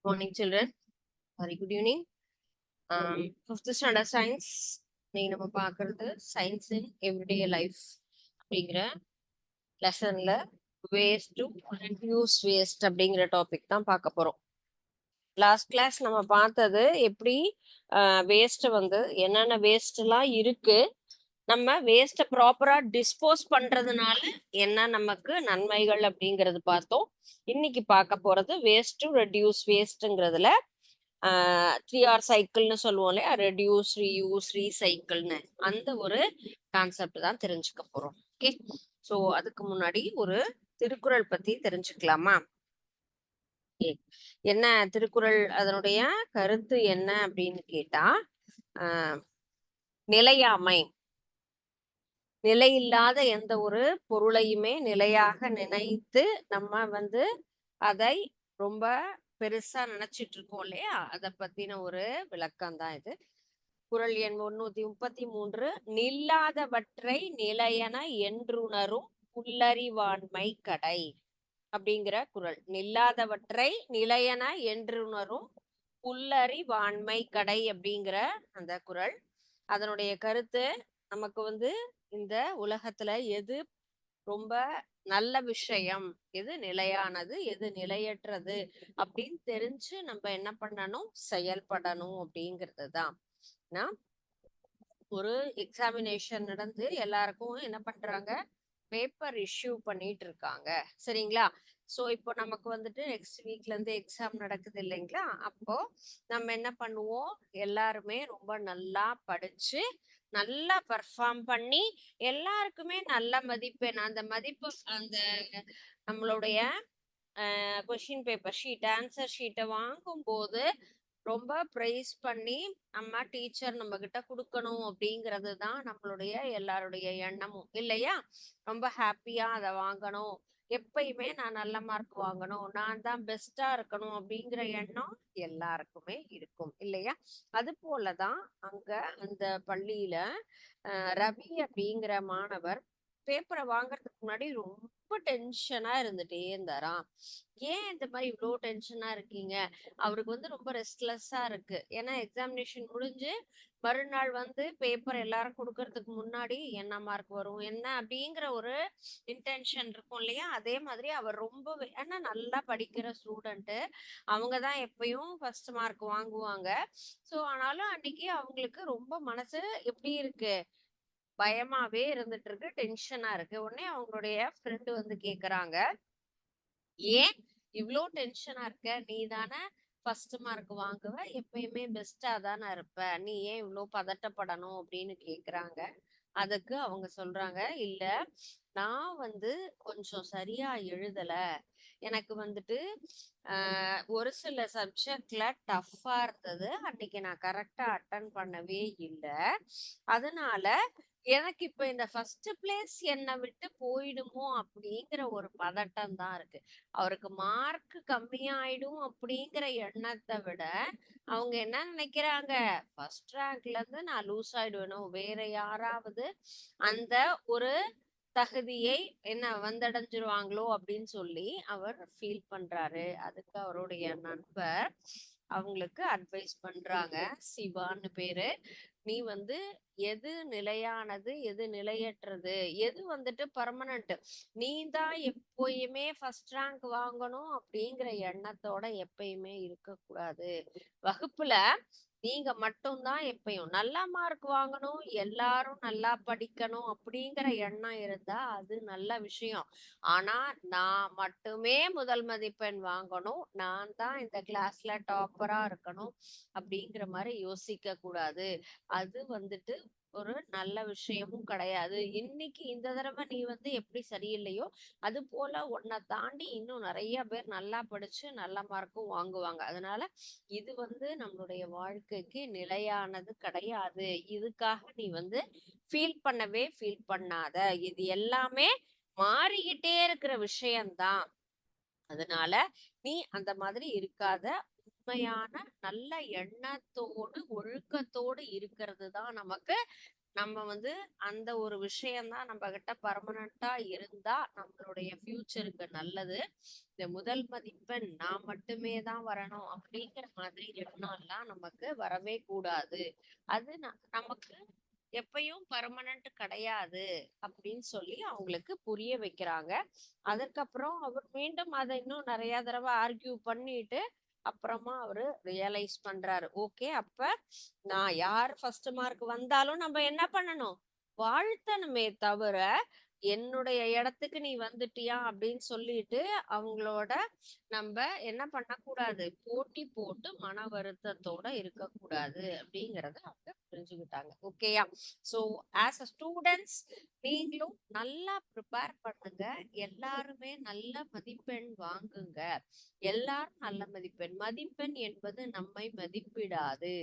Morning, children. Very good evening. Fifth standard science. நீங்க நம்ம பார்க்கறது சயின்ஸ் இன் எவ்ரிடே லைஃப் அப்படிங்கிற லெசன்ல வேஸ்ட் டு ரெடியூஸ் வேஸ்ட் அப்படிங்கிற topic தான் பார்க்க போறோம். லாஸ்ட் கிளாஸ் நம்ம பார்த்தது எப்படி வேஸ்ட் வந்து என்னென்ன வேஸ்ட் எல்லாம் இருக்கு, நம்ம வேஸ்ட்டை ப்ராப்பரா டிஸ்போஸ் பண்றதுனால என்ன நமக்கு நன்மைகள் அப்படிங்கறது பார்த்தோம். இன்னைக்கு பார்க்க போறது வேஸ்ட் டு ரெடியூஸ் வேஸ்ட்ங்கிறதுல 3R சைக்கிள்னு சொல்லுவோம் இல்லையா, ரெடியூஸ் ரீயூஸ் ரீசைக்கிள்னு அந்த ஒரு கான்செப்ட் தான் தெரிஞ்சுக்க போறோம். ஓகே, ஸோ அதுக்கு முன்னாடி ஒரு திருக்குறள் பத்தி தெரிஞ்சுக்கலாமா? என்ன திருக்குறள், அதனுடைய கருத்து என்ன அப்படின்னு கேட்டா, நிலையாமை, நிலையில்லாத எந்த ஒரு பொருளையுமே நிலையாக நினைத்து நம்ம வந்து அதை ரொம்ப பெருசா நினைச்சிட்டு இருக்கோம் இல்லையா, அதை பத்தின ஒரு விளக்கம் தான் இது. குறள் எண் 133. நில்லாதவற்றை நிலையென என்றுணரும் புல்லறிவாண்மை கடை அப்படிங்கிற குறள். நில்லாதவற்றை நிலையென என்றுணரும் புல்லறிவாண்மை கடை அப்படிங்கிற அந்த குறள். அதனுடைய கருத்து, நமக்கு வந்து இந்த உலகத்துல எது ரொம்ப நல்ல விஷயம், எது நிலையானது, எது நிலையற்றது அப்படின்னு தெரிஞ்சு நம்ம என்ன பண்ணணும், செயல்படணும் அப்படிங்கிறது தான். ஒரு எக்ஸாமினேஷன் நடந்து எல்லாருக்கும் என்ன பண்றாங்க, பேப்பர் இஷ்யூ பண்ணிட்டு இருக்காங்க, சரிங்களா? ஸோ இப்போ நமக்கு வந்துட்டு நெக்ஸ்ட் வீக்ல இருந்து எக்ஸாம் நடக்குது இல்லைங்களா? அப்போ நம்ம என்ன பண்ணுவோம், எல்லாருமே ரொம்ப நல்லா படிச்சு நல்லா பர்ஃபார்ம் பண்ணி எல்லாருக்குமே நல்ல மதிப்பெண், அந்த மதிப்பு, அந்த நம்மளுடைய கொஷின் பேப்பர் ஷீட், ஆன்சர் ஷீட்டை வாங்கும் போது ரொம்ப ப்ரைஸ் பண்ணி நம்ம டீச்சர் நம்ம கிட்ட கொடுக்கணும் அப்படிங்கிறது தான் நம்மளுடைய எல்லாருடைய எண்ணமும் இல்லையா? ரொம்ப ஹாப்பியா அதை வாங்கணும், எப்பயுமே நான் நல்ல மார்க் வாங்கணும், நான் தான் பெஸ்டா இருக்கணும் அப்படிங்கிற எண்ணம் எல்லாருக்குமே இருக்கும் இல்லையா? அது போலதான் அங்க அந்த பள்ளியில ரவி அப்படிங்கிற மாணவர் பேப்பரை வாங்குறதுக்கு முன்னாடி ரொம்ப டென்ஷனா இருந்துட்டே இருந்தாராம். ஏன் இந்த மாதிரி இவ்வளோ டென்ஷனா இருக்கீங்க? அவருக்கு வந்து ரொம்ப ரெஸ்ட்லெஸ்ஸா இருக்கு. ஏன்னா எக்ஸாமினேஷன் முடிஞ்சு மறுநாள் வந்து பேப்பர் எல்லாரும் கொடுக்கறதுக்கு முன்னாடி என்ன மார்க் வரும் என்ன அப்படிங்கிற ஒரு இன்டென்ஷன் இருக்கும் இல்லையா? அதே மாதிரி அவர் ரொம்ப ஏன்னா நல்லா படிக்கிற ஸ்டூடெண்ட், அவங்க தான் எப்பயும் ஃபர்ஸ்ட் மார்க் வாங்குவாங்க. ஸோ ஆனாலும் அன்னைக்கு அவங்களுக்கு ரொம்ப மனசு எப்படி இருக்கு, பயமாவே இருந்துட்டு இருக்கு, டென்ஷனா இருக்கு. உடனே அவங்களுடைய ஃப்ரெண்டு வந்து கேக்குறாங்க, ஏன் இவ்வளோ டென்ஷனா இருக்க, நீ தானே ஃபர்ஸ்ட் மார்க் வாங்குவ, எப்பயுமே பெஸ்டா தானே இருப்ப, நீ ஏன் இவ்வளோ பதட்டப்படணும் அப்படின்னு கேக்குறாங்க. அதுக்கு அவங்க சொல்றாங்க, இல்ல நான் வந்து கொஞ்சம் சரியா எழுதல, எனக்கு வந்துட்டு ஒரு சில சப்ஜெக்ட்ல டஃப்பா இருந்தது, அன்னைக்கு நான் கரெக்டா அட்டன் பண்ணவே இல்லை, அதனால எனக்கு இப்ப இந்த ஃபர்ஸ்ட் பிளேஸ் என்னை விட்டு போயிடுமோ அப்படிங்கிற ஒரு பதட்டம் தான் இருக்கு. அவருக்கு மார்க் கம்மியாயிடும் அப்படிங்கிற எண்ணத்தை விட அவங்க என்ன நினைக்கிறாங்க, ஃபர்ஸ்ட் ரேங்க்ல இருந்து நான் லூஸ் ஆயிடுவேனோ, வேற யாராவது அந்த ஒரு தகுதியை என்ன வந்தடைஞ்சிருவாங்களோ அப்படின்னு சொல்லி அவர் ஃபீல் பண்றாரு. அதுக்கு அவருடைய நண்பர் அவங்களுக்கு அட்வைஸ் பண்றாங்க, சிவான்னு பேரு, நீ வந்து எது நிலையானது எது நிலையற்றது, எது வந்துட்டு பர்மனன்ட், நீ தான் எப்பயுமே ஃபர்ஸ்ட் ரேங்க் வாங்கணும் அப்படிங்கிற எண்ணத்தோட எப்பயுமே இருக்கக்கூடாது. வகுப்புல நீங்க மட்டும்தான் எப்பயும் நல்ல மார்க் வாங்கணும், எல்லாரும் நல்லா படிக்கணும் அப்படிங்கிற எண்ணம் இருந்தா அது நல்ல விஷயம். ஆனா நான் மட்டுமே முதல் மதிப்பெண் வாங்கணும், நான் தான் இந்த கிளாஸ்ல டாப்பரா இருக்கணும் அப்படிங்கிற மாதிரி யோசிக்க கூடாது. அது வந்துட்டு ஒரு நல்ல விஷயமும் கிடையாது. இன்னைக்கு இந்த தடவை நீ வந்து எப்படி சரியில்லையோ அது போல உன்னை தாண்டி இன்னும் நிறைய பேர் நல்லா படிச்சு நல்ல மார்க்கும் வாங்குவாங்க. அதனால இது வந்து நம்மளுடைய வாழ்க்கைக்கு நிலையானது கிடையாது. இதுக்காக நீ வந்து ஃபீல் பண்ணாத. இது எல்லாமே மாறிக்கிட்டே இருக்கிற விஷயம்தான். அதனால நீ அந்த மாதிரி இருக்காத. உண்மையான நல்ல எண்ணத்தோடு ஒழுக்கத்தோடு இருக்கிறது தான் நமக்கு நம்ம வந்து அந்த ஒரு விஷயம்தான் நம்ம கிட்ட பர்மனண்டா இருந்தா நம்மளுடைய ஃபியூச்சருக்கு நல்லது. இந்த முதல் மதிப்பெண் நான் மட்டுமே தான் வரணும் அப்படிங்கிற மாதிரி எண்ணம்லாம் நமக்கு வரவே கூடாது. அது நமக்கு எப்பயும் பர்மனன்ட் கிடையாது அப்படின்னு சொல்லி அவங்களுக்கு புரிய வைக்கிறாங்க. அதுக்கப்புறம் அவர் மீண்டும் அதை இன்னும் நிறைய தடவை ஆர்கியூ பண்ணிட்டு அப்புறமா அவரு ரியலைஸ் பண்றாரு. ஓகே, அப்ப நான் யார் ஃபர்ஸ்ட் மார்க் வந்தாலும் நம்ம என்ன பண்ணணும், வாழ்த்தணுமே தவிர என்னுடைய இடத்துக்கு நீ வந்துட்டியா அப்படின்னு சொல்லிட்டு அவங்களோட நம்ம என்ன பண்ணக்கூடாது, போட்டி போட்டு மன வருத்தத்தோட இருக்கக்கூடாது அப்படிங்கறத அவங்க புரிஞ்சுக்கிட்டாங்க. ஓகேயா? சோ ஆஸ் அ ஸ்டூடெண்ட்ஸ் நீங்களும் நல்லா ப்ரிப்பேர் பண்ணுங்க. எல்லாருமே நல்ல மதிப்பெண் வாங்குங்க. எல்லாரும் நல்ல மதிப்பெண். மதிப்பெண் என்பது நம்மை மதிப்பிடாது.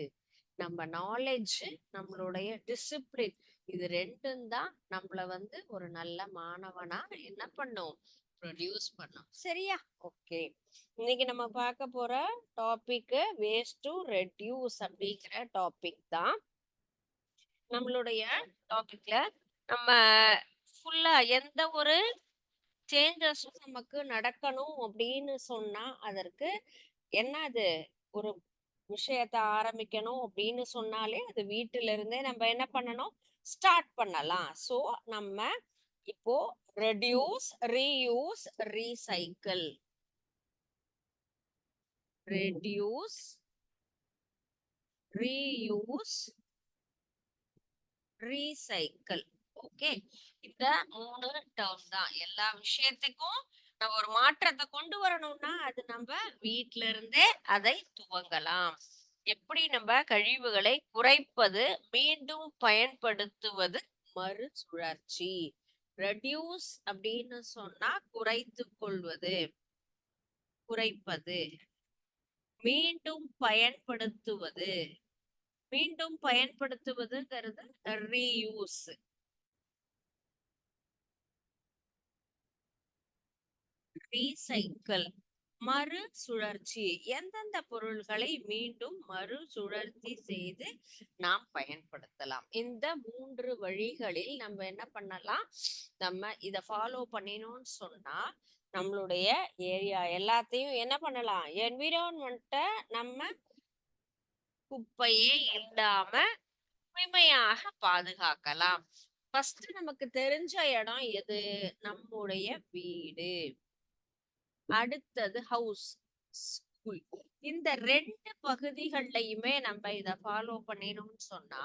நம்ம நாலேஜ், நம்மளுடைய டிசிப்ளின், இது ரெண்டும் தான் நம்மள வந்து ஒரு நல்ல மாணவனா என்ன பண்ணும், ப்ரொடியூஸ் பண்ணும். சரியா? ஓகே, இன்னைக்கு நம்ம பார்க்க போற டாபிக் வேஸ்ட் டு ரெடியூஸ் அப்படிங்கிற டாபிக் தான். நம்மளுடைய டாபிக்ல நம்ம ஃபுல்லா எந்த ஒரு சேஞ்சஸும் நமக்கு நடக்கணும் அப்படின்னு சொன்னா அதற்கு என்னது, ஒரு விஷயத்த ஆரம்பிக்கணும் அப்படின்னு சொன்னாலே அது வீட்டில இருந்தே நம்ம என்ன பண்ணணும், ஸ்டார்ட் பண்ணலாம். சோ நம்ம இப்போ reduce, reuse, recycle, reduce, reuse, recycle. Okay, இந்த 3 டேர்ம் தான். எல்லா விஷயத்துக்கும் நம்ம ஒரு மாற்றத்தை கொண்டு வரணும்னா அது நம்ம வீட்ல இருந்தே அதை துவங்கலாம். எப்படி நம்ம கழிவுகளை குறைப்பது, மீண்டும் பயன்படுத்துவது, மறுசுழற்சி. ரெடியூஸ் அப்படின்னு சொன்னா குறைத்து கொள்வது, குறைப்பது. மீண்டும் பயன்படுத்துவது, மீண்டும் பயன்படுத்துவதுங்கிறது ரீயூஸ். ரீசைக்கிள் மறுசுழற்சி. எந்தெந்த பொருள்களை மீண்டும் மறுசுழற்சி செய்து நாம் பயன்படுத்தலாம். இந்த 3 வழிகளில் நம்ம என்ன பண்ணலாம், நம்ம இத ஃபாலோ பண்ணினோம்னு சொன்னா நம்மளுடைய ஏரியா எல்லாத்தையும் என்ன பண்ணலாம், என்விரான்மெண்ட்டை நம்ம குப்பையே இல்லாம தூய்மையாக பாதுகாக்கலாம். ஃபர்ஸ்ட் நமக்கு தெரிஞ்ச இடம் எது, நம்முடைய வீடு. அடுத்தது ஹவுஸ், ஸ்கூல். இந்த 2 பகுதிகள்லையுமே நம்ம இத ஃபாலோ பண்ணினோம்னு சொன்னா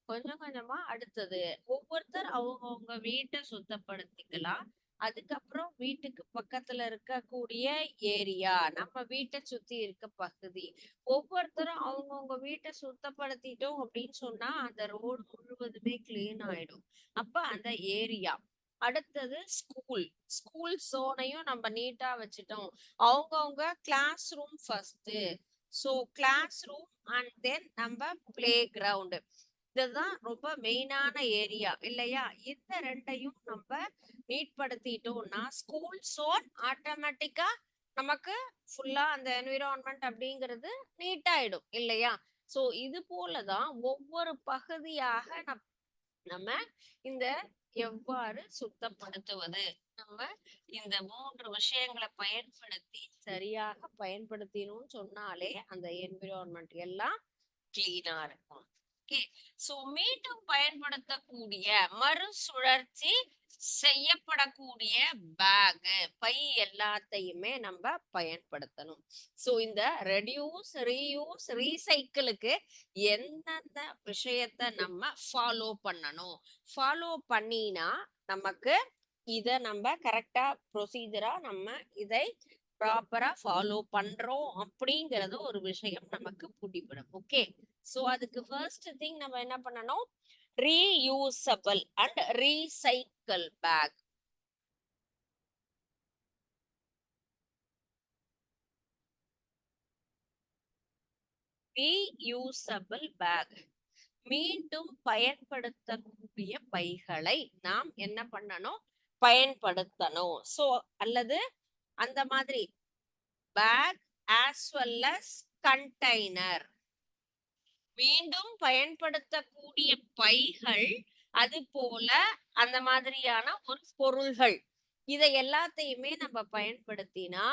கொஞ்சம் கொஞ்சமா அடுத்தது ஒவ்வொருத்தர் அவங்கவுங்க வீட்டை சுத்தப்படுத்திக்கலாம். அதுக்கப்புறம் வீட்டுக்கு பக்கத்துல இருக்கக்கூடிய ஏரியா, நம்ம வீட்டை சுத்தி இருக்க பகுதி, ஒவ்வொருத்தரும் அவங்கவுங்க வீட்டை சுத்தப்படுத்திட்டோம் அப்படின்னு சொன்னா அந்த ரோடு முழுவதுமே கிளீன் ஆயிடும். அப்ப அந்த ஏரியா. அடுத்தது ஸ்கூல், ஸ்கூல் ஜோனையும் நம்ம நீட்டா வச்சுட்டோம். அவங்கவுங்க class room first. So class room and then நம்ம பிளே கிரவுண்டு, இதுதான் ரொம்ப மெயினான ஏரியா இல்லையா? இந்த ரெண்டையும் நம்ம நீட் படுத்திட்டோம்னா ஸ்கூல் ஜோன் ஆட்டோமேட்டிக்கா நமக்கு ஃபுல்லா அந்த என்விரான்மெண்ட் அப்படிங்கிறது நீட் ஆயிடும் இல்லையா? சோ இது போலதான் ஒவ்வொரு பகுதியாக நம்ம இந்த எவ்வாறு சுத்தப்படுத்துவது, நம்ம இந்த 3 விஷயங்களை பயன்படுத்தி சரியாக பயன்படுத்தினோம்னு சொன்னாலே அந்த என்விரான்மெண்ட் எல்லாம் கிளீனா இருக்கும். ஓகே, சோ மீண்டும் பயன்படுத்தக்கூடிய மறுசுழற்சி செய்யப்படக்கூடிய பேக், பை எல்லாத்தையுமே நம்ம பயன்படுத்தணும். சோ இந்த ரெடியூஸ், ரீயூஸ், ரீசைக்கிளுக்கு எந்தெந்த விஷயத்த நம்ம ஃபாலோ பண்ணணும், ஃபாலோ பண்ணினா நமக்கு இத நம்ம கரெக்டா ப்ரொசீஜரா நம்ம இதை ப்ராப்பரா ஃபாலோ பண்றோம் அப்படிங்கறது ஒரு விஷயம் நமக்கு பிடிபடும். ஓகே, சோ அதுக்கு ஃபர்ஸ்ட் திங் நம்ம என்ன பண்ணணும், reusable and recycle bag. Reusable bag, மீண்டும் பயன்படுத்தக்கூடிய பைகளை நாம் என்ன பண்ணணும், பயன்படுத்தணும். சோ அல்லது அந்த மாதிரி bag as well as container. மீண்டும் பயன்படுத்தக்கூடிய பைகள், அது போல அந்த மாதிரியான ஒரு பொருள்கள், இதை எல்லாத்தையுமே நம்ம பயன்படுத்தினா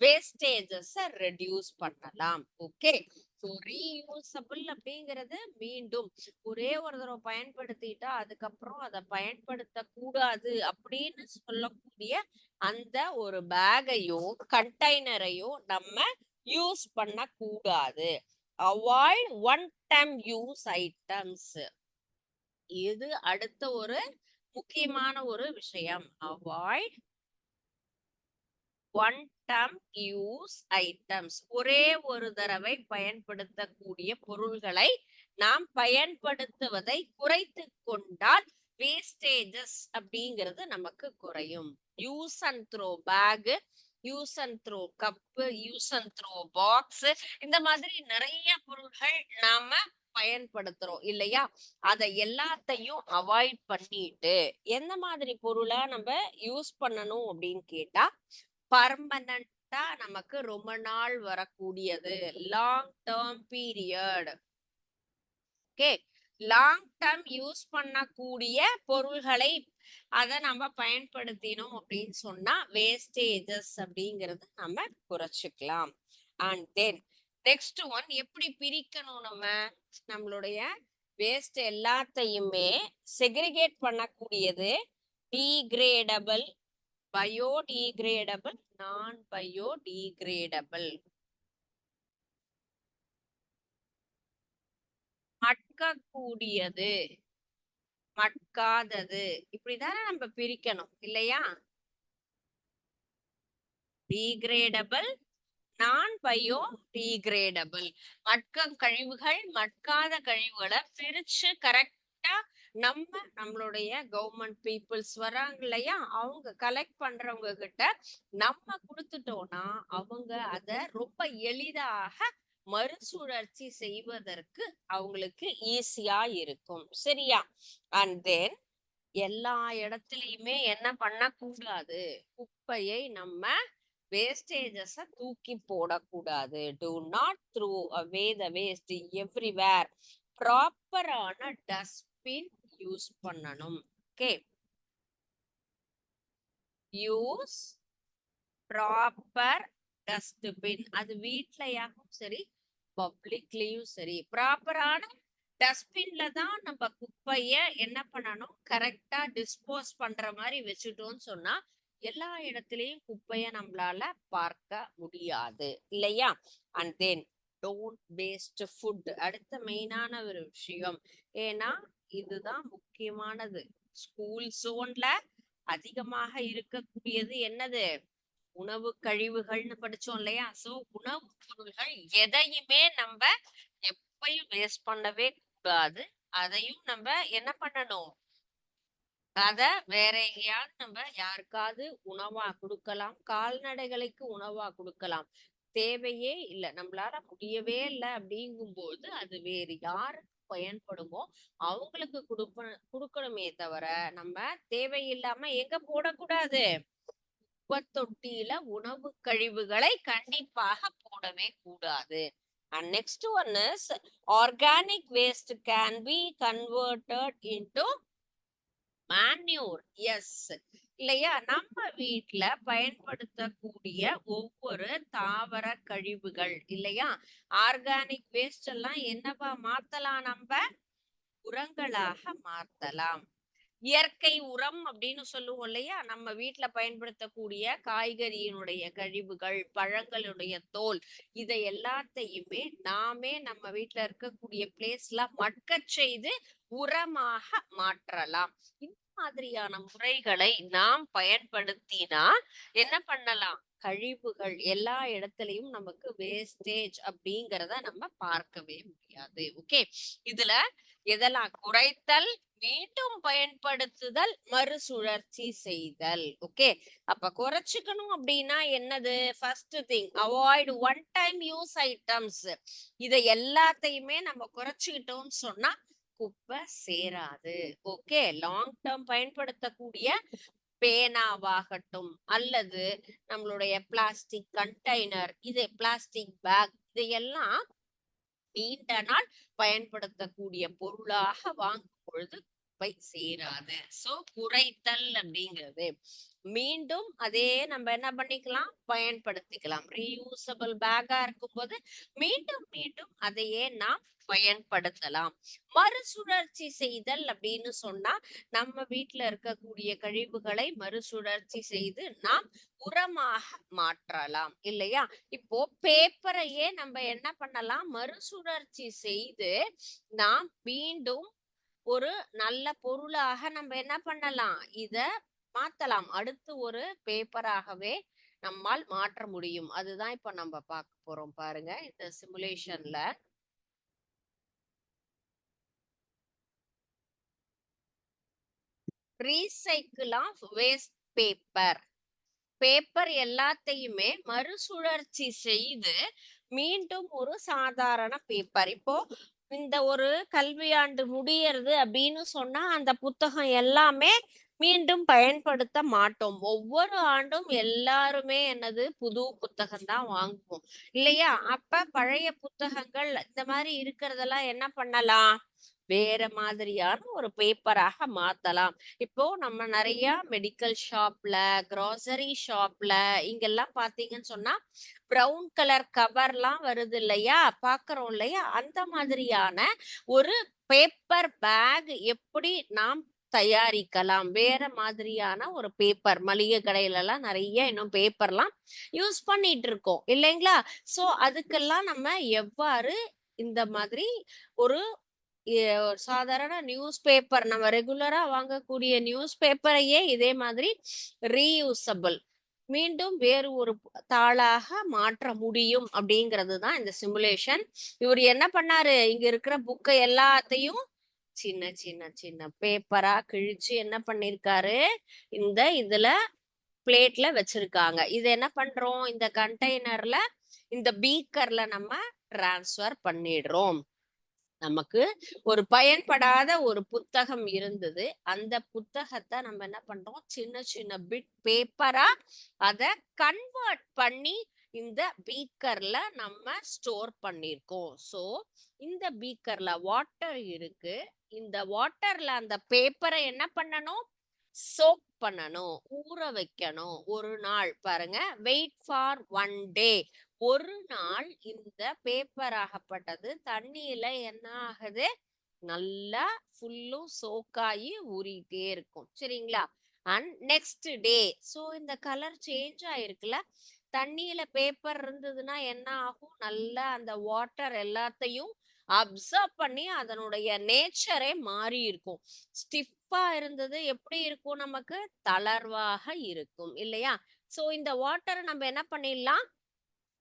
வேஸ்டேஜஸ் ரெடியூஸ் பண்ணலாம். ஓகே, ஸோ ரீயூசபிள் அப்படிங்கிறது மீண்டும் ஒரே ஒரு தடவை பயன்படுத்திட்டா அதுக்கப்புறம் அதை பயன்படுத்த கூடாது அப்படின்னு சொல்லக்கூடிய அந்த ஒரு பேக்கையோ கண்டெய்னரையோ நம்ம யூஸ் பண்ண கூடாது. Avoid one time use items. இது அடுத்த ஒரு முக்கியமான ஒரு விஷயம். Avoid one time use items. ஒரே ஒரு தடவை பயன்படுத்தக்கூடிய பொருள்களை நாம் பயன்படுத்துவதை குறைத்து கொண்டால் வேஸ்டேஜஸ் அப்படிங்கிறது நமக்கு குறையும். Use and throw bag, use and throw cup, use and throw box, இந்த மாதிரி நிறைய பொருள்கள் நாம பயன்படுத்துறோம் இல்லையா? அதை எல்லாத்தையும் அவாய்ட் பண்ணிட்டு எந்த மாதிரி பொருளை நம்ம யூஸ் பண்ணணும் அப்படின்னு கேட்டா பர்மனண்டா நமக்கு ரொம்ப நாள் வரக்கூடியது, long term period. Okay, long term use பண்ணக்கூடிய பொருள்களை அதை நம்ம பயன்படுத்தினோம் அப்படின்னு சொன்னா வேஸ்டேஜஸ் அப்படிங்கறது நம்ம குறைச்சிக்கலாம். அண்ட் தென் நெக்ஸ்ட் ஒன், எப்படி பிரிக்கணும் நம்ம நம்மளுடைய வேஸ்ட் எல்லாத்தையுமே செக்ரிகேட் பண்ணக்கூடியது டீக்ரேடபிள், biodegradable, non-biodegradable. மட்கக்கூடியது, மட்காதது, இப்படிதான் நம்ம பிரிக்கணும் இல்லையா? டீக்ரேடபிள், நான் பயோடீக்ரேடபிள். மட்கும் கழிவுகள், மட்காத கழிவுகளை பிரிச்சு கரெக்டா நம்மளுடைய கவர்மெண்ட் பீப்புள்ஸ் வராங்க இல்லையா, அவங்க கலெக்ட் பண்றவங்க கிட்ட நம்ம கொடுத்துட்டோம்னா அவங்க அத ரொம்ப எளிதாக மறுசுழற்சி செய்வதற்கு அவங்களுக்கு ஈஸியா இருக்கும். சரியா? அண்ட் தென் எல்லா இடத்துலயுமே என்ன பண்ணக்கூடாது, குப்பையை நம்ம வேஸ்டேஜஸ தூக்கி போடக்கூடாது. To not throw away the waste everywhere. ப்ராப்பரான டஸ்ட்பின் யூஸ் பண்ணணும். Okay, use proper dustbin. அது வீட்லயாகவும் சரி பப்ளிக்லயும் சரி ப்ராப்பரான டஸ்ட்பின்ல தான் நம்ம குப்பைய என்ன பண்ணணும், கரெக்டா டிஸ்போஸ் பண்ற மாதிரி வச்சுட்டோம்னு சொன்னா எல்லா இடத்துலயும் குப்பைய நம்மளால பார்க்க முடியாது இல்லையா? And then don't waste food. அடுத்த மெயினான ஒரு விஷயம், ஏன்னா இதுதான் முக்கியமானது. ஸ்கூல் ஜோன்ல அதிகமாக இருக்கக்கூடியது என்னது, உணவு கழிவுகள்னு படிச்சோம் இல்லையா? சோ உணவு பொருள்கள் எதையுமே நம்ம எப்பயும் வேஸ்ட் பண்ணவே கூடாது. அதையும் நம்ம என்ன பண்ணணும், அத வேற எங்கேயாவது நம்ம யாருக்காவது உணவா கொடுக்கலாம், கால்நடைகளுக்கு உணவா கொடுக்கலாம். தேவையே இல்லை, நம்மளால முடியவே இல்லை அப்படிங்கும்போது அது வேறு யாருக்கு பயன்படுமோ அவங்களுக்கு கொடுக்கணுமே தவிர நம்ம தேவையில்லாம எங்க போடக்கூடாது, குப்பத்தொட்டியில உணவு கழிவுகளை கண்டிப்பாக போடவே கூடாது. And next one is organic waste can be converted into manure. Yes, இல்லையா? நம்ம வீட்ல பயன்படுத்தக்கூடிய ஒவ்வொரு தாவர கழிவுகள் இல்லையா, ஆர்கானிக் வேஸ்ட் எல்லாம் என்னவா மாத்தலாம், நம்ம உரங்களாக மாத்தலாம். இயற்கை உரம் அப்படின்னு சொல்லுவோம் இல்லையா, நம்ம வீட்டுல பயன்படுத்தக்கூடிய காய்கறியினுடைய கழிவுகள், பழங்களுடைய தோல், இதை எல்லாத்தையுமே நாமே நம்ம வீட்டுல இருக்கக்கூடிய பிளேஸ்ல மட்க செய்து உரமாக மாற்றலாம். இந்த மாதிரியான முறைகளை நாம் பயன்படுத்தினா என்ன பண்ணலாம், கழிவுகள் எல்லா இடத்துலயும் நமக்கு வேஸ்டேஜ் அப்படிங்கிறத நம்ம பார்க்கவே முடியாது. ஓகே, இதுல எதெல்லாம் குறைத்தல், மீண்டும் பயன்படுத்துதல், மறுசுழற்சி செய்தல். ஓகே, அப்ப குறைச்சிக்கணும் அப்படின்னா என்னது, first thing avoid one time use items. இதை எல்லாத்தையுமே நம்ம குறைச்சிக்கிட்டோம்னு சொன்னா குப்பை சேராது. ஓகே, லாங் டேர்ம் பயன்படுத்தக்கூடிய பேனாவாகட்டும் அல்லது நம்மளுடைய பிளாஸ்டிக் கண்டெய்னர், இது பிளாஸ்டிக் பேக், இதையெல்லாம் நீண்ட நாள் பயன்படுத்தக்கூடிய பொருளாக வாங்கும் பொழுது குப்பை சேராது. சோ குறைத்தல் அப்படிங்கிறது மீண்டும் அதே நம்ம என்ன பண்ணிக்கலாம், பயன்படுத்திக்கலாம். ரீயூசபிள் பேக்கா இருக்கும்போது மீண்டும் மீண்டும் அதையே நாம் பயன்படுத்தலாம். மறுசுழற்சி செய்தல் அப்படின்னு சொன்னா நம்ம வீட்டுல இருக்கக்கூடிய கழிவுகளை மறுசுழற்சி செய்து நாம் உரமாக மாற்றலாம் இல்லையா? இப்போ பேப்பரையே நம்ம என்ன பண்ணலாம், மறுசுழற்சி செய்து நாம் மீண்டும் ஒரு நல்ல பொருளாக நம்ம என்ன பண்ணலாம், இத மாத்தலாம். அடுத்து ஒரு பேப்பராகவே நம்மால் மாற்ற முடியும். அதுதான் இப்ப நம்ம பார்க்க போறோம் பாருங்க இந்த சிமுலேஷன்ல. Recycle of waste paper. Paper எல்லாத்தையுமே மறுசுழற்சி செய்து மீண்டும் ஒரு சாதாரண பேப்பர். இப்போ இந்த ஒரு கல்வியாண்டு முடியறது அப்படின்னு சொன்னா அந்த புத்தகம் எல்லாமே மீண்டும் பயன்படுத்த மாட்டோம். ஒவ்வொரு ஆண்டும் எல்லாருமே என்னது புது புத்தகம் தான் வாங்குவோம் இல்லையா? அப்ப பழைய புத்தகங்கள் இந்த மாதிரி இருக்கிறதெல்லாம் என்ன பண்ணலாம், வேற மாதிரியான ஒரு பேப்பராக மாத்தலாம். இப்போ நம்ம நிறைய மெடிக்கல் ஷாப்ல, கிராசரி ஷாப்ல இங்கெல்லாம் பாத்தீங்கன்னு சொன்னா பிரவுன் கலர் கவர்லாம் வருது இல்லையா, பாக்குறோம் இல்லையா? அந்த மாதிரியான ஒரு பேப்பர் பேக் எப்படி நாம் தயாரிக்கலாம், வேற மாதிரியான ஒரு பேப்பர் மளிகை கடையில எல்லாம் நிறைய இன்னும் பேப்பர்லாம் யூஸ் பண்ணிட்டு இருக்கோம் இல்லைங்களா? சோ அதுக்கெல்லாம் நம்ம எவ்வாறு இந்த மாதிரி ஒரு சாதாரண நியூஸ் பேப்பர், நம்ம ரெகுலரா வாங்கக்கூடிய நியூஸ் பேப்பரையே இதே மாதிரி ரீயூசபிள் மீண்டும் வேறு ஒரு தாளாக மாற்ற முடியும் அப்படிங்கிறது தான் இந்த சிமுலேஷன். இவர் என்ன பண்ணாரு, இங்க இருக்கிற புக்கை எல்லாத்தையும் சின்ன சின்ன சின்ன பேப்பரா கிழிச்சு என்ன பண்ணிருக்காரு, இந்த இதுல பிளேட்ல வச்சிருக்காங்க. இது என்ன பண்றோம், இந்த கண்டெய்னர்ல இந்த பீக்கர்ல நம்ம டிரான்ஸ்ஃபர் பண்ணிடுறோம். நமக்கு ஒரு பயன்படாத ஒரு புத்தகம் இருந்தது, அந்த புத்தகத்தை நம்ம என்ன பண்றோம், சின்ன சின்ன பிட் பேப்பரா அத கன்வெர்ட் பண்ணி இந்த பீக்கர்ல நம்ம ஸ்டோர் பண்ணிருக்கோம். சோ இந்த பீக்கர்ல வாட்டர் இருக்கு, இந்த வாட்டர்ல அந்த பேப்பரை என்ன பண்ணணும், சோக் பண்ணணும், ஊற வைக்கணும். ஒரு நாள் பாருங்க, வெயிட் ஃபார் 1 டே. ஒரு நாள் இந்த பேப்பர் ஆகப்பட்டது தண்ணியில என்ன ஆகுது, நல்லா ஃபுல்லும் சோக்காயி ஊறிட்டே இருக்கும் சரிங்களா? அண்ட் நெக்ஸ்ட் டே, சோ இந்த கலர் சேஞ்ச் ஆயிருக்குல்ல, தண்ணியில பேப்பர் இருந்ததுன்னா என்ன ஆகும், நல்லா அந்த வாட்டர் எல்லாத்தையும் அப்சர்வ் பண்ணி அதனுடைய நேச்சரே மாறி இருக்கும். ஸ்டிஃபா இருந்தது எப்படி இருக்கும், நமக்கு தளர்வாக இருக்கும் இல்லையா? சோ இந்த வாட்டரை நம்ம என்ன பண்ணிடலாம்,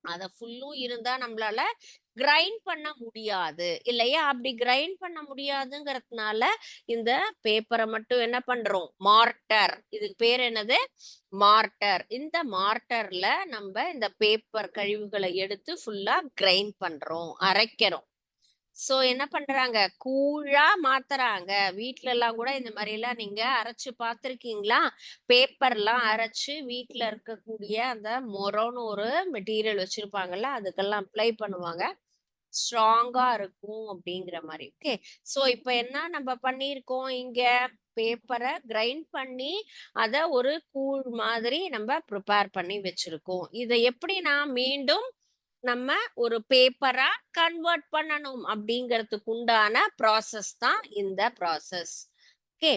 அத ஃபுல்லும் இருந்தா நம்மளால கிரைண்ட் பண்ண முடியாது இல்லையா? அப்படி கிரைண்ட் பண்ண முடியாதுங்கிறதுனால இந்த பேப்பரை மட்டும் என்ன பண்றோம், மார்ட்டர், இதுக்கு பேர் என்னது, மார்ட்டர். இந்த மார்ட்டர்ல நம்ம இந்த பேப்பர் கழிவுகளை எடுத்து ஃபுல்லா கிரைண்ட் பண்றோம், அரைக்கிறோம். சோ என்ன பண்றாங்க, கூழா மாத்துறாங்க. வீட்ல எல்லாம் கூட இந்த மாதிரி எல்லாம் நீங்க அரைச்சு பார்த்திருக்கீங்களா? பேப்பர்லாம் அரைச்சு வீட்ல இருக்கக்கூடிய அந்த மொரம்னு ஒரு மெட்டீரியல் வச்சிருப்பாங்கல்ல, அதுக்கெல்லாம் அப்ளை பண்ணுவாங்க, ஸ்ட்ராங்கா இருக்கும் அப்படிங்கிற மாதிரி. ஓகே, சோ இப்ப என்ன நம்ம பண்ணிருக்கோம், இங்க பேப்பரை கிரைண்ட் பண்ணி அத ஒரு கூழ் மாதிரி நம்ம ப்ரிப்பேர் பண்ணி வச்சிருக்கோம். இதை எப்படி நான் மீண்டும் நம்ம ஒரு பேப்பரா கன்வெர்ட் பண்ணணும் அப்படிங்கிறதுக்கு உண்டான ப்ராசஸ் தான் இந்த ப்ராசஸ். ஓகே,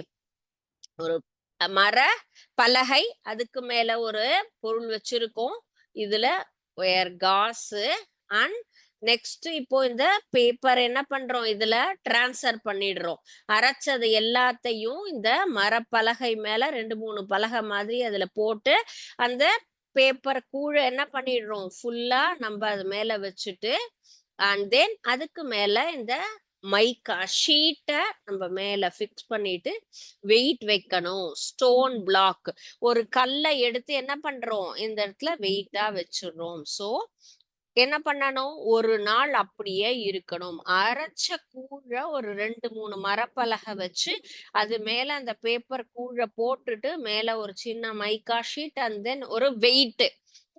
ஒரு மர பலகை, அதுக்கு மேல ஒரு பொருள் வச்சிருக்கோம், இதுல வேர் காசு அண்ட் நெக்ஸ்ட் இப்போ இந்த பேப்பர் என்ன பண்றோம், இதுல டிரான்ஸ்ஃபர் பண்ணிடுறோம். அரைச்சது எல்லாத்தையும் இந்த மரப்பலகை மேல 2-3 பலகை மாதிரி அதுல போட்டு அந்த பேப்பர் கூழ என்ன பண்ணிடுறோம், ஃபுல்லா நம்ம அது மேல வச்சுட்டு அண்ட் தென் அதுக்கு மேல இந்த மைக்கா ஷீட்டை நம்ம மேல ஃபிக்ஸ் பண்ணிட்டு வெயிட் வைக்கணும். ஸ்டோன் பிளாக், ஒரு கல்லை எடுத்து என்ன பண்றோம், இந்த இடத்துல வெயிட்டா வச்சிடுறோம். சோ என்ன பண்ணணும், ஒரு நாள் அப்படியே இருக்கணும். அரைச்ச கூழ ஒரு 2-3 மரப்பலகை வச்சு அது மேல அந்த பேப்பர் கூழ போட்டுட்டு மேல ஒரு சின்ன மைக்கா ஷீட் அண்ட் தென் ஒரு வெயிட்,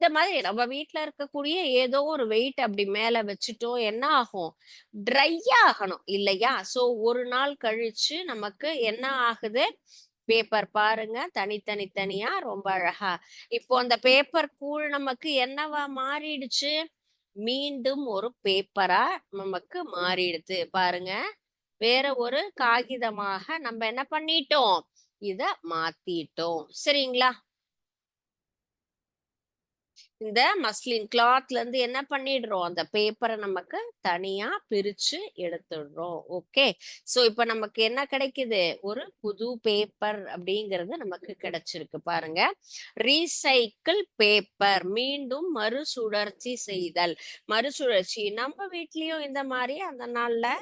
இந்த மாதிரி நம்ம வீட்ல இருக்கக்கூடிய ஏதோ ஒரு வெயிட் அப்படி மேல வச்சுட்டோம் என்ன ஆகும்? ட்ரை ஆகணும் இல்லையா? சோ ஒரு நாள் கழிச்சு நமக்கு என்ன ஆகுது? பேப்பர் பாருங்க தனித்தனி தனியா ரொம்ப அழகா. இப்போ அந்த பேப்பர் கூழ் நமக்கு என்னவா மாறிடுச்சு? மீண்டும் ஒரு பேப்பரா நமக்கு மாறிடுது பாருங்க. வேற ஒரு காகிதமாக நம்ம என்ன பண்ணிட்டோம்? இத மாத்திட்டோம். சரிங்களா? இந்த மஸ்லின் கிளாத்ல இருந்து என்ன பண்ணிடுறோம்? அந்த பேப்பரை நமக்கு தனியா பிரிச்சு எடுத்துடுறோம். ஓகே. சோ இப்ப நமக்கு என்ன கிடைக்குது? ஒரு புது பேப்பர் அப்படிங்கிறது நமக்கு கிடைச்சிருக்கு பாருங்க. ரீசைக்கிள் பேப்பர் மீண்டும் மறுசுழற்சி செய்தல். மறுசுழற்சி நம்ம வீட்லயும் இந்த மாதிரி அந்த நாள்ல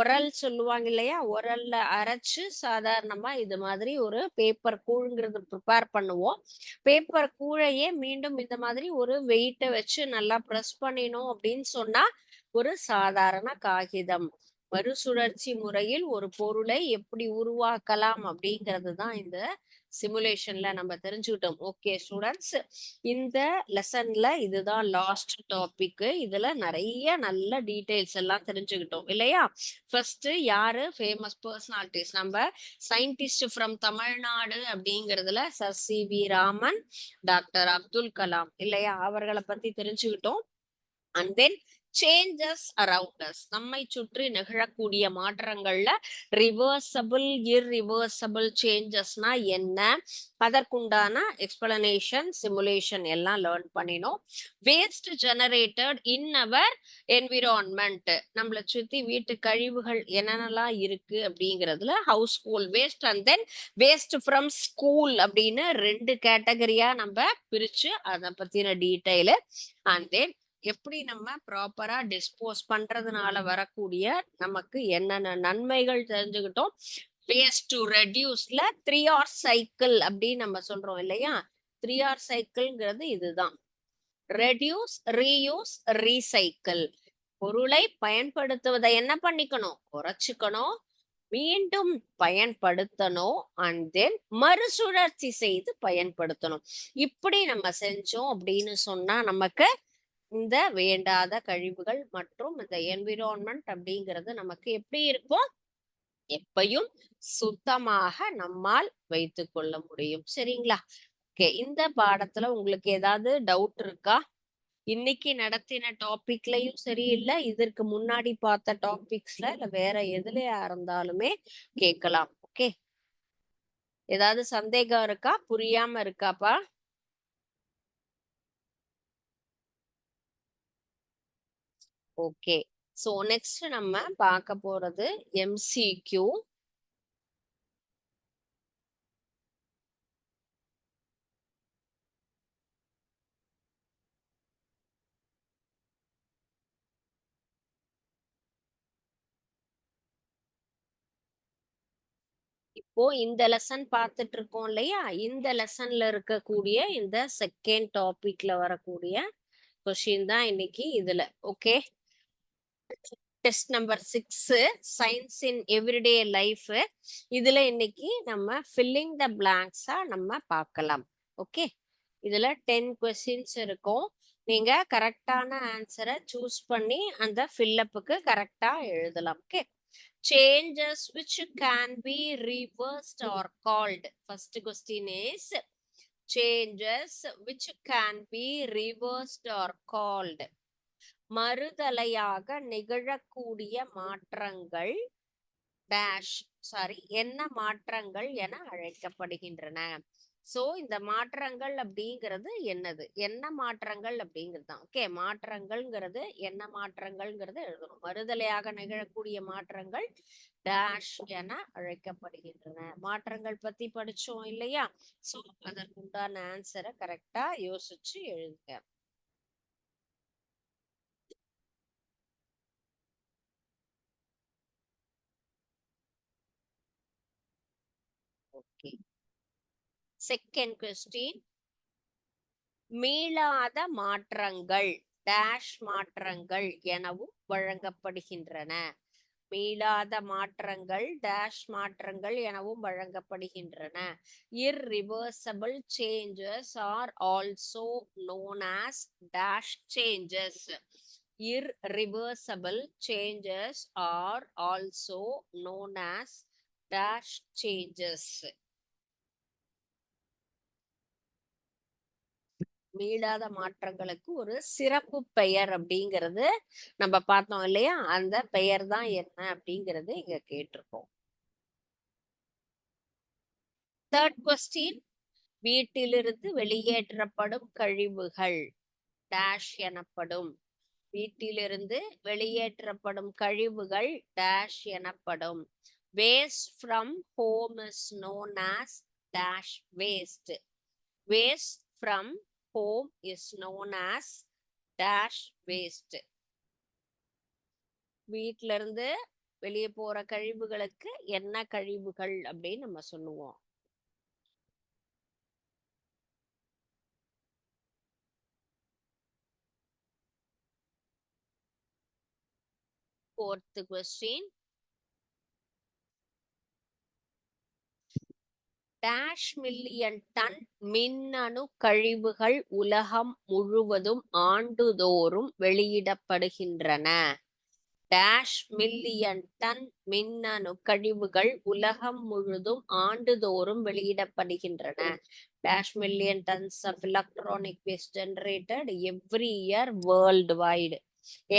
உரல் சொல்லுவாங்க இல்லையா? உரல்ல அரைச்சு சாதாரணமா இது மாதிரி ஒரு பேப்பர் கூழ்ங்கிறது ப்ரிப்பேர் பண்ணுவோம். பேப்பர் கூழையே மீண்டும் இந்த மாதிரி ஒரு வெயிட்ட வச்சு நல்லா பிரஸ் பண்ணினோம் அப்படின்னு சொன்னா ஒரு சாதாரண காகிதம். மறுசுழற்சி முறையில் ஒரு பொருளை எப்படி உருவாக்கலாம் அப்படிங்கிறது தான் இந்த சிமுலேஷன்ல நம்ம தெரிஞ்சுக்கிட்டோம். ஓகே ஸ்டூடெண்ட்ஸ், இந்த லெசன்ல இதுதான் லாஸ்ட் டாபிக். இதுல நிறைய நல்ல டீடைல்ஸ் எல்லாம் தெரிஞ்சுக்கிட்டோம் இல்லையா? ஃபர்ஸ்ட் யாரு ஃபேமஸ் பர்சனாலிட்டிஸ்? நம்ம சயின்டிஸ்ட் ஃப்ரம் தமிழ்நாடு அப்படிங்கிறதுல sir C V. Raman, doctor Abdul Kalam இல்லையா? அவர்களை பத்தி தெரிஞ்சுக்கிட்டோம். And then changes around us, நம்மை சுற்றி நிகழக்கூடிய மாற்றங்கள்ல ரிவர்சபிள் இர்ரிவர்சபிள் சேஞ்சஸ்னா என்ன, அதற்குண்டான எக்ஸ்பிளனேஷன் சிமுலேஷன் எல்லாம் லேர்ன் பண்ணினோம். Waste generated in our environment, நம்மளை சுத்தி வீட்டு கழிவுகள் என்னென்னலாம் இருக்கு அப்படிங்கிறதுல household waste and then waste from school அப்படின்னு ரெண்டு கேட்டகரியா நம்ம பிரிச்சு அதை பத்தின டீட்டெயிலு. அண்ட் தென் எப்படி நம்ம ப்ராப்பரா டிஸ்போஸ் பண்றதுனால வரக்கூடிய நமக்கு என்னென்ன நன்மைகள் தெரிஞ்சுக்கிட்டோம். வேஸ்ட் டு ரெடியூஸ்ல 3R சைக்கிள் அப்படின்னு நம்ம சொல்றோம் இல்லையா? 3R சைக்கிள்ங்கிறது இதுதான். Reduce, reuse, recycle. பொருளை பயன்படுத்துவதை என்ன பண்ணிக்கணும்? குறைச்சுக்கணும், மீண்டும் பயன்படுத்தணும், அண்ட் தென் மறுசுழற்சி செய்து பயன்படுத்தணும். இப்படி நம்ம செஞ்சோம் அப்படின்னு சொன்னா நமக்கு இந்த வேண்டாத கழிவுகள் மற்றும் இந்த என்விரான்மெண்ட் அப்படிங்கிறது நமக்கு எப்படி இருக்கும்? எப்பையும் சுத்தமாக நம்மால் வைத்துக் கொள்ள முடியும். சரிங்களா? ஓகே. இந்த பாடத்துல உங்களுக்கு ஏதாவது டவுட் இருக்கா? இன்னைக்கு நடத்தின டாபிக்லயும் சரி, இல்ல இதற்கு முன்னாடி பார்த்த டாபிக்ஸ்ல இல்ல வேற எதுலயா இருந்தாலுமே கேட்கலாம். ஓகே. ஏதாவது சந்தேகம் இருக்கா? புரியாம இருக்காப்பா? ஓகே. சோ நெக்ஸ்ட் நம்ம பார்க்க போறது MCQ. இப்போ இந்த லெசன் பார்த்துட்டு இருக்கோம் இல்லையா? இந்த லெசன்ல இருக்கக்கூடிய இந்த செகண்ட் டாபிக்ல வரக்கூடிய கொஸ்டின் தான் இன்னைக்கு இதுல. Okay. Test number 6 science in everyday life. இதுல இன்னைக்கு நம்ம ஃபில்லிங் த பிளாங்க்ஸா நம்ம பார்க்கலாம். ஓகே. இதுல 10 கொஸ்டின்ஸ் இருக்கும். நீங்க கரெக்டான ஆன்சரை சூஸ் பண்ணி அந்த ஃபில்லப்புக்கு கரெக்டா எழுதலாம். Okay. Changes which can be reversed or called. First question is changes which can be reversed or called. மறுதலையாக நிகழக்கூடிய மாற்றங்கள் டேஷ் சாரி என்ன மாற்றங்கள் என அழைக்கப்படுகின்றன. சோ இந்த மாற்றங்கள் அப்படிங்கிறது என்னது? என்ன மாற்றங்கள் அப்படிங்கிறது தான். ஓகே. மாற்றங்கள்ங்கிறது என்ன மாற்றங்கள்ங்கிறது எழுதணும். மறுதலையாக நிகழக்கூடிய மாற்றங்கள் டேஷ் என அழைக்கப்படுகின்றன. மாற்றங்கள் பத்தி படிச்சோம் இல்லையா? சோ அதற்குண்டான ஆன்சரை கரெக்டா யோசிச்சு எழுதுங்க. ஓகே. செகண்ட் கொஸ்டின், மீளாத மாற்றங்கள் டேஷ் மாற்றங்கள் எனவும் வழங்கப்படுகின்றன. மீளாத மாற்றங்கள் டேஷ் மாற்றங்கள் எனவும் வழங்கப்படுகின்றன. irreversible changes are also known as dash changes. Irreversible changes are also known as dash changes. மீளாத மாற்றங்களுக்கு ஒரு சிறப்பு பெயர் அப்படிங்கிறது நம்ம பார்த்தோம் இல்லையா, அந்த பெயர் தான் என்ன அப்படிங்கிறது இங்க கேட்டிருக்கோம். தேர்ட் கொஸ்டின், வீட்டிலிருந்து வெளியேற்றப்படும் கழிவுகள் டேஷ் எனப்படும். வீட்டிலிருந்து வெளியேற்றப்படும் கழிவுகள் டேஷ் எனப்படும். Waste from home is known as dash waste. Waste from home is known as dash waste. வீட்ல இருந்து வெளியே போற கழிவுகளுக்கு என்ன கழிவுகள் அப்படின்னு நம்ம சொல்லுவோம்? Fourth question, dash million ton மின்னணு கழிவுகள் உலகம் முழுவதும் ஆண்டுதோறும் வெளியிடப்படுகின்றன. டேஷ் மில்லியன் டன் மின்னணு கழிவுகள் உலகம் முழுதும் ஆண்டுதோறும் வெளியிடப்படுகின்றன. Dash million tons of electronic waste generated every year worldwide.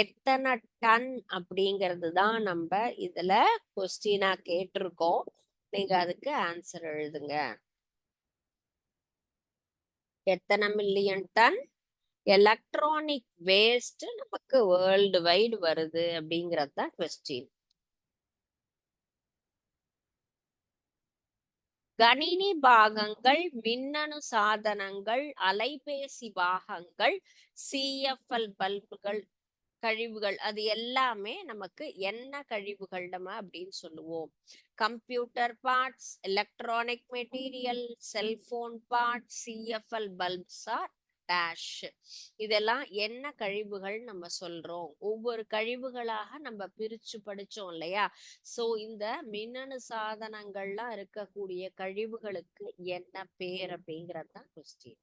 எத்தனை டன் அப்படிங்கிறது தான் நம்ம இதுல கொஸ்டினா கேட்டிருக்கோம். நீங்க அதுக்கு ஆன்சர் எழுதுங்க. எத்தனை மில்லியன் டன் எலக்ட்ரானிக் வேஸ்ட் நமக்கு வேர்ல்டு வைடு வருது அப்படிங்கிறது தான் கொஸ்டின். கணினி பாகங்கள், மின்னணு சாதனங்கள், அலைபேசி பாகங்கள், சிஎஃப்எல் பல்புகள் கழிவுகள், அது எல்லாமே நமக்கு என்ன கழிவுகள் நம்ம அப்படின்னு சொல்லுவோம்? Computer parts, electronic material, cellphone parts, CFL bulbs or dash. இதெல்லாம் என்ன கழிவுகள் நம்ம சொல்றோம்? ஒவ்வொரு கழிவுகளாக நம்ம பிரிச்சு படிச்சோம் இல்லையா? சோ இந்த மின்னணு சாதனங்கள்லாம் இருக்கக்கூடிய கழிவுகளுக்கு என்ன பேர் அப்படிங்கிறது தான் கொஸ்டின்.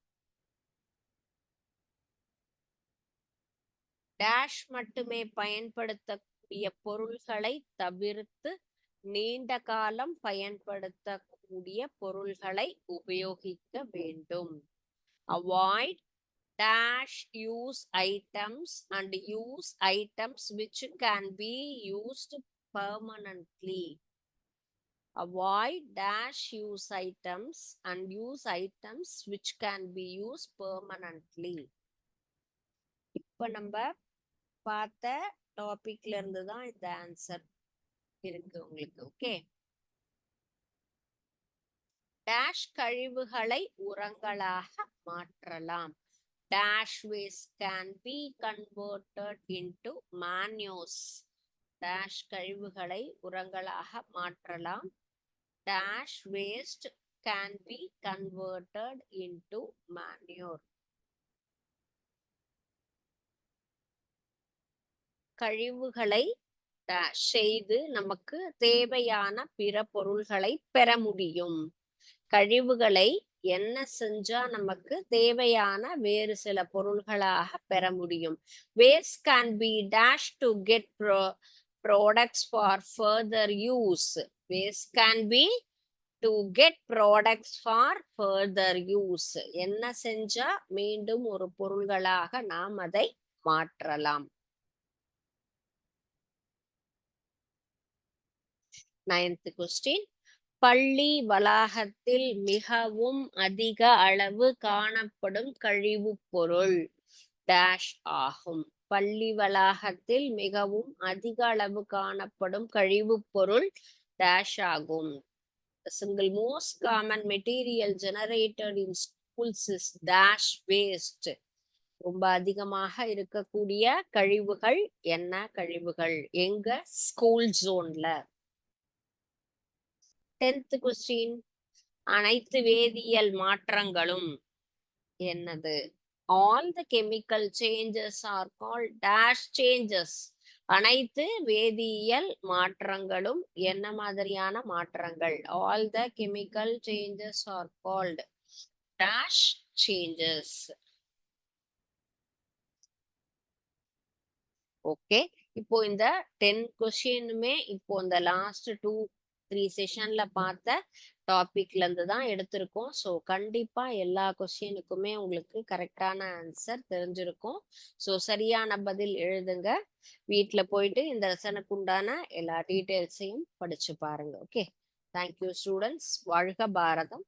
டேஷ் மட்டுமே பயன்படுத்தக்கூடிய பொருள்களை தவிர்த்து நீண்ட காலம் பயன்படுத்தக்கூடிய பொருள்களை உபயோகிக்க வேண்டும். Avoid dash use items and use items which can be used permanently. Avoid dash use items and use items which can be used permanently. இப்ப நம்ம பார்த்த டாபிக்ல இருந்து தான் இந்த ஆன்சர் இருக்கு உங்களுக்கு. ஓகே, டேஷ் கழிவுகளை உரங்களாக மாற்றலாம். Dash waste can be converted into manures. Dash கழிவுகளை உரங்களாக மாற்றலாம். Dash waste can be converted into manure. கழிவுகளை செய்து நமக்கு தேவையான பிற பொருள்களை பெற முடியும். கழிவுகளை என்ன செஞ்சா நமக்கு தேவையான வேறு சில பொருள்களாக பெற முடியும். Waste can be dash to get products for further use. Waste can be to get products for further use. என்ன செஞ்சா மீண்டும் ஒரு பொருள்களாக நாம் அதை மாற்றலாம். 9th question, பள்ளி வளாகத்தில் மிகவும் அதிக அளவு காணப்படும் கழிவு பொருள் டேஷ் ஆகும். பள்ளி வளாகத்தில் மிகவும் அதிக அளவு காணப்படும் கழிவு பொருள் டேஷ் ஆகும். The single most common material generated in schools is dash waste. ரொம்ப அதிகமாக இருக்கக்கூடிய கழிவுகள் என்ன கழிவுகள்? எங்க? ஸ்கூல் ஜோன்ல. 10th question, அனைத்து வேதியியல் மாற்றங்களும் என்னது? All the chemical changes are called dash changes. அனைத்து வேதியியல் மாற்றங்களும் என்ன மாதிரியான மாற்றங்கள்? All the chemical changes are called dash changes. Okay. இப்போ இந்த 10 கொஸ்டினுமே இப்போ இந்த லாஸ்ட் 2-3 செஷன்ல பார்த்த டாபிக்ல இருந்து தான் எடுத்திருக்கோம். ஸோ கண்டிப்பா எல்லா கொஸ்டினுக்குமே உங்களுக்கு கரெக்டான ஆன்சர் தெரிஞ்சிருக்கும். ஸோ சரியான பதில் எழுதுங்க. வீட்ல போயிட்டு இந்த லெசனுக்கு உண்டான எல்லா டீட்டெயில்ஸையும் படிச்சு பாருங்க. ஓகே. Thank you students. வாழ்க பாரதம்.